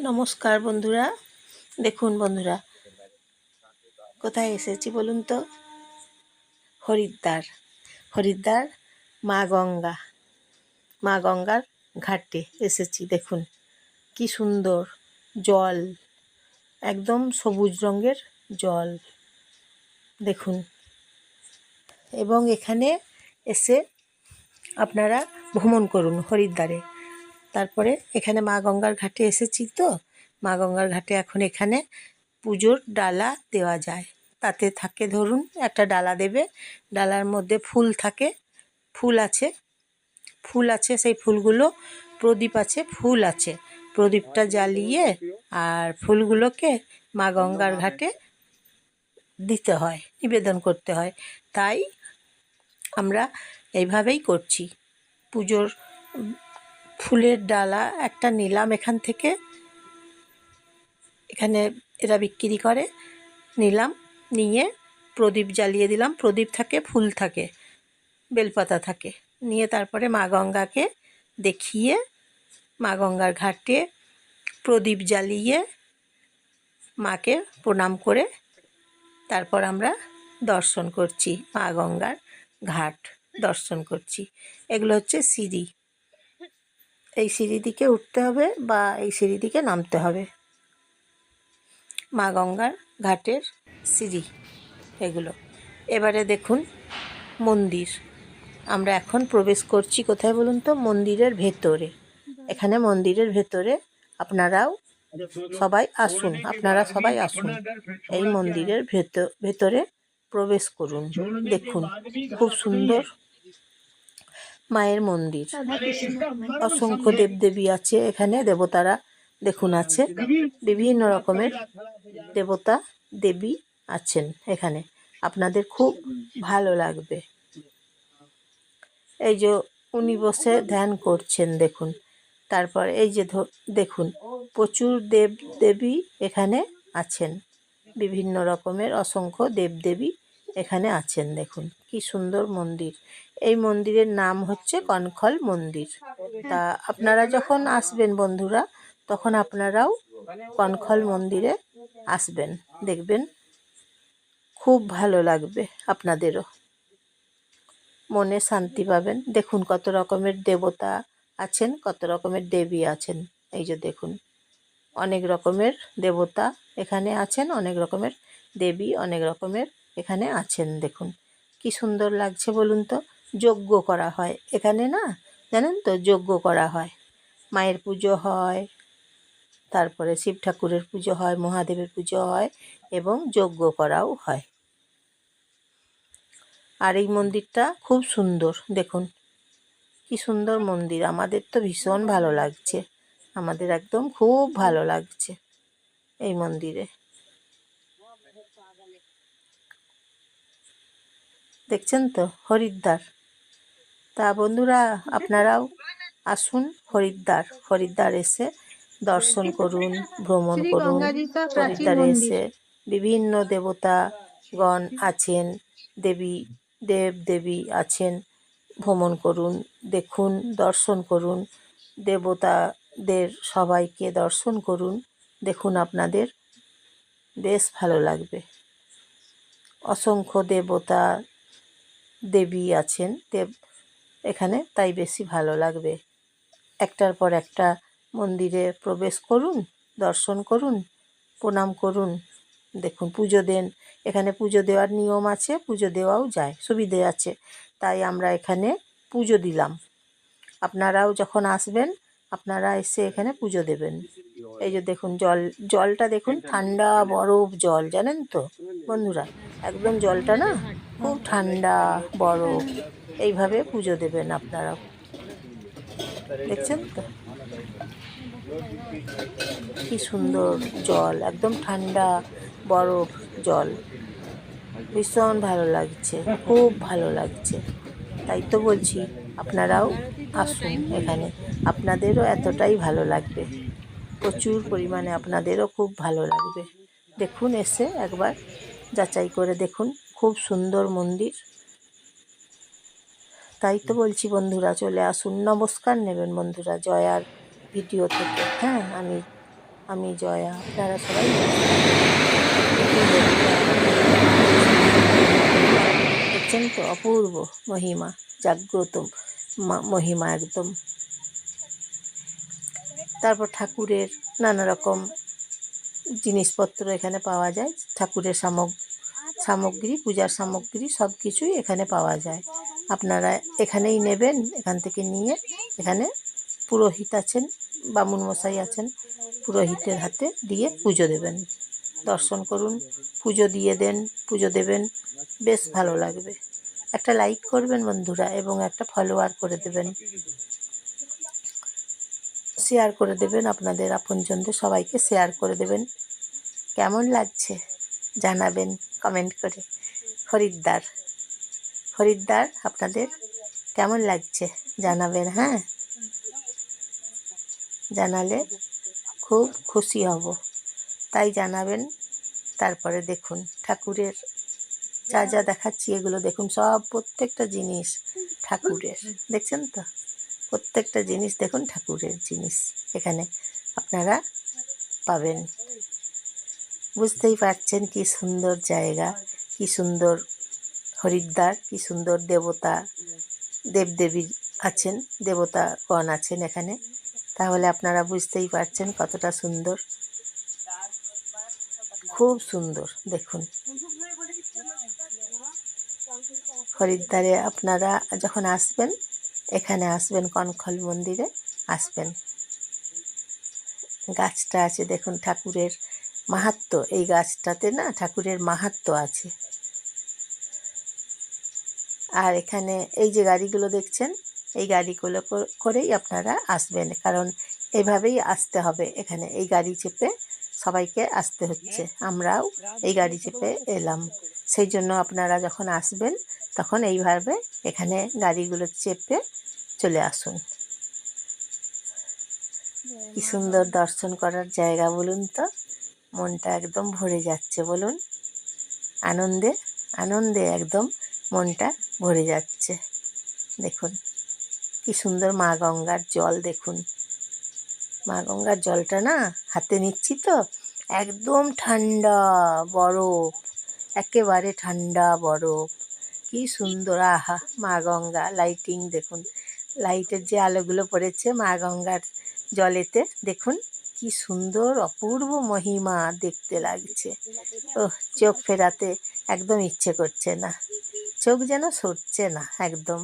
নমস্কার বন্ধুরা, দেখুন বন্ধুরা কোথায় এসেছি বলুন তো? হরিদ্বার। হরিদ্বার মা গঙ্গার ঘাটে এসেছি। দেখুন কি সুন্দর জল, একদম সবুজ রঙের জল দেখুন। এবং এখানে এসে আপনারা ভ্রমণ করুন হরিদ্বারে। তারপরে এখানে মা গঙ্গার ঘাটে এসেছি তো, মা গঙ্গার ঘাটে এখন এখানে পুজোর ডালা দেওয়া যায়। তাতে থাকে, ধরুন একটা ডালা দেবে, ডালার মধ্যে ফুল থাকে, ফুল আছে সেই ফুলগুলো, প্রদীপ আছে, ফুল আছে, প্রদীপটা জ্বালিয়ে আর ফুলগুলোকে মা গঙ্গার ঘাটে দিতে হয়, নিবেদন করতে হয়। তাই আমরা এইভাবেই করছি। পুজোর ফুলের ডালা একটা নিলাম এখান থেকে, এখানে এরা বিক্রি করে, নিলাম, নিয়ে প্রদীপ জ্বালিয়ে দিলাম। প্রদীপ থাকে, ফুল থাকে, বেলপাতা থাকে, নিয়ে তারপরে মা গঙ্গাকে দেখিয়ে মা গঙ্গার ঘাটে প্রদীপ জ্বালিয়ে মাকে প্রণাম করে তারপর আমরা দর্শন করছি, মা গঙ্গার ঘাট দর্শন করছি। এগুলো হচ্ছে সিঁড়ি, এই সিঁড়ি দিকে উঠতে হবে বা এই সিঁড়ি দিকে নামতে হবে। মা গঙ্গার ঘাটের সিঁড়ি এগুলো। এবারে দেখুন মন্দির, আমরা এখন প্রবেশ করছি কোথায় বলুন তো? মন্দিরের ভেতরে। এখানে মন্দিরের ভেতরে আপনারাও সবাই আসুন, এই মন্দিরের ভেতরে প্রবেশ করুন। দেখুন খুব সুন্দর মায়ের মন্দির, অসংখ্য দেবদেবী আছে এখানে, দেবতারা দেখুন আছে, বিভিন্ন রকমের দেবতা দেবী আছেন এখানে, আপনাদের খুব ভালো লাগবে। এই যে উনি বসে ধ্যান করছেন দেখুন। তারপর এই যে দেখুন প্রচুর দেব দেবী এখানে আছেন, বিভিন্ন রকমের অসংখ্য দেবদেবী এখানে আছেন। দেখুন কি সুন্দর মন্দির। এই মন্দিরের নাম হচ্ছে কনখল মন্দির। তা আপনারা যখন আসবেন বন্ধুরা, তখন আপনারাও কনখল মন্দিরে আসবেন, দেখবেন খুব ভালো লাগবে, আপনাদেরও মনে শান্তি পাবেন। দেখুন কত রকমের দেবতা আছেন, কত রকমের দেবী আছেন। এই যে দেখুন অনেক রকমের দেবতা এখানে আছেন, অনেক রকমের দেবী, অনেক রকমের এখানে আছেন। দেখুন কি সুন্দর লাগছে বলুন তো। যজ্ঞ করা হয় এখানে, না জানেন তো? যজ্ঞ করা হয়, মায়ের পুজো হয়, তারপরে শিব ঠাকুরের পুজো হয়, মহাদেবের পুজো হয় এবং যজ্ঞ করাও হয়। আর এই মন্দিরটা খুব সুন্দর, দেখুন কি সুন্দর মন্দির। আমাদের তো ভীষণ ভালো লাগছে, আমাদের একদম খুব ভালো লাগছে এই মন্দিরে। দেখছেন তো হরিদ্বার। তা বন্ধুরা আপনারাও আসুন হরিদ্বার এসে দর্শন করুন, ভ্রমণ করুন। হরিদ্বারে এসে বিভিন্ন দেবতাগণ আছেন, দেবী আছেন, ভ্রমণ করুন, দেখুন, দর্শন করুন, দেবতাদের সবাইকে দর্শন করুন। দেখুন আপনাদের বেশ ভালো লাগবে। অসংখ্য দেবতা দেবী আছেন এখানে, তাই বেশি ভালো লাগবে। একটার পর একটা মন্দিরে প্রবেশ করুন, দর্শন করুন, প্রণাম করুন। দেখুন পুজো দেন, এখানে পুজো দেওয়ার নিয়ম আছে, পুজো দেওয়াও যায়, সুবিধে আছে, তাই আমরা এখানে পুজো দিলাম। আপনারাও যখন আসবেন আপনারা এসে এখানে পুজো দেবেন। এই যে দেখুন জলটা দেখুন, ঠান্ডা বরফ জল, জানেন তো বন্ধুরা? একদম জলটা না খুব ঠান্ডা বরফ। এইভাবে পুজো দেবেন আপনারাও, দেখছেন তো কি সুন্দর জল, একদম ঠান্ডা বরফ জল, ভীষণ ভালো লাগছে, খুব ভালো লাগছে। তাই তো বলছি আপনারাও আসুন এখানে, আপনাদেরও এতটাই ভালো লাগবে, প্রচুর পরিমাণে আপনাদেরও খুব ভালো লাগবে। দেখুন এসে একবার যাচাই করে দেখুন, খুব সুন্দর মন্দির। তাই তো বলছি বন্ধুরা চলে আসুন, নমস্কার নেবেন বন্ধুরা জয়ার ভিডিও থেকে। হ্যাঁ, আমি আমি জয়া, আপনারা সবাই দেখছেন তো, অপূর্ব মহিমা, জাগ্রত মহিমা একদম। তারপর ঠাকুরের নানা রকম জিনিসপত্র এখানে পাওয়া যায়, ঠাকুরের সামগ্রী, পূজার সামগ্রী সব কিছুই এখানে পাওয়া যায়। আপনারা এখানেই নেবেন, এখান থেকে নিয়ে এখানে পুরোহিত আছেন, বামুন মশাই আছেন, পুরোহিতের হাতে দিয়ে পুজো দেবেন। দর্শন করুন, পুজো দিয়ে পুজো দেবেন, বেশ ভালো লাগবে। একটা লাইক করবেন বন্ধুরা, এবং একটা ফলোয়ার করে দেবেন, শেয়ার করে দেবেন, আপনাদের আপনজনদের সবাইকে শেয়ার করে দেবেন। কেমন লাগছে জানাবেন কমেন্ট করে। হরিদ্বার আপনাদের কেমন লাগছে জানাবেন, হ্যাঁ, জানালে খুব খুশি হব, তাই জানাবেন। তারপরে দেখুন ঠাকুরের যা যা দেখাচ্ছি এগুলো দেখুন, সব প্রত্যেকটা জিনিস ঠাকুরের, দেখছেন তো, প্রত্যেকটা জিনিস দেখুন ঠাকুরের জিনিস এখানে আপনারা পাবেন। বুঝতেই পারছেন কি সুন্দর জায়গা, কি সুন্দর হরিদ্বার, কি সুন্দর দেবতা দেবদেবী আছেন, দেবতাগণ আছেন এখানে, তাহলে আপনারা বুঝতেই পারছেন কতটা সুন্দর, খুব সুন্দর। দেখুন হরিদ্বারে আপনারা যখন আসবেন, এখানে আসবেন, কনখল মন্দিরে আসবেন। গাছটা আছে দেখুন, ঠাকুরের মাহাত্ম্য, এই গাছটাতে না ঠাকুরের মাহাত্ম্য আছে। আর এখানে এই যে গাড়িগুলো দেখছেন, এই গাড়িগুলো করেই আপনারা আসবেন, কারণ এইভাবেই আসতে হবে এখানে, এই গাড়ি চেপে সবাইকে আসতে হচ্ছে, আমরাও এই গাড়ি চেপে এলাম। সেই জন্য আপনারা যখন আসবেন তখন এইভাবে এখানে গাড়িগুলো চেপে চলে আসুন। কি সুন্দর দর্শন করার জায়গা বলুন তো, মনটা একদম ভরে যাচ্ছে বলুন, আনন্দে আনন্দে একদম মনটা ভরে যাচ্ছে। দেখুন কি সুন্দর মা গঙ্গার জল, দেখুন মা গঙ্গার জলটা না হাতে নিচ্ছি তো, একদম ঠান্ডা বরফ, একেবারে ঠান্ডা বরফ, কি সুন্দর। আহা, মা গঙ্গা লাইটিং দেখুন, লাইটের যে আলোগুলো পড়েছে মা গঙ্গার জলেতে, দেখুন কি সুন্দর অপূর্ব মহিমা দেখতে লাগছে। চোখ ফেরাতে একদম ইচ্ছে করছে না, চোখ যেন সরছে না একদম,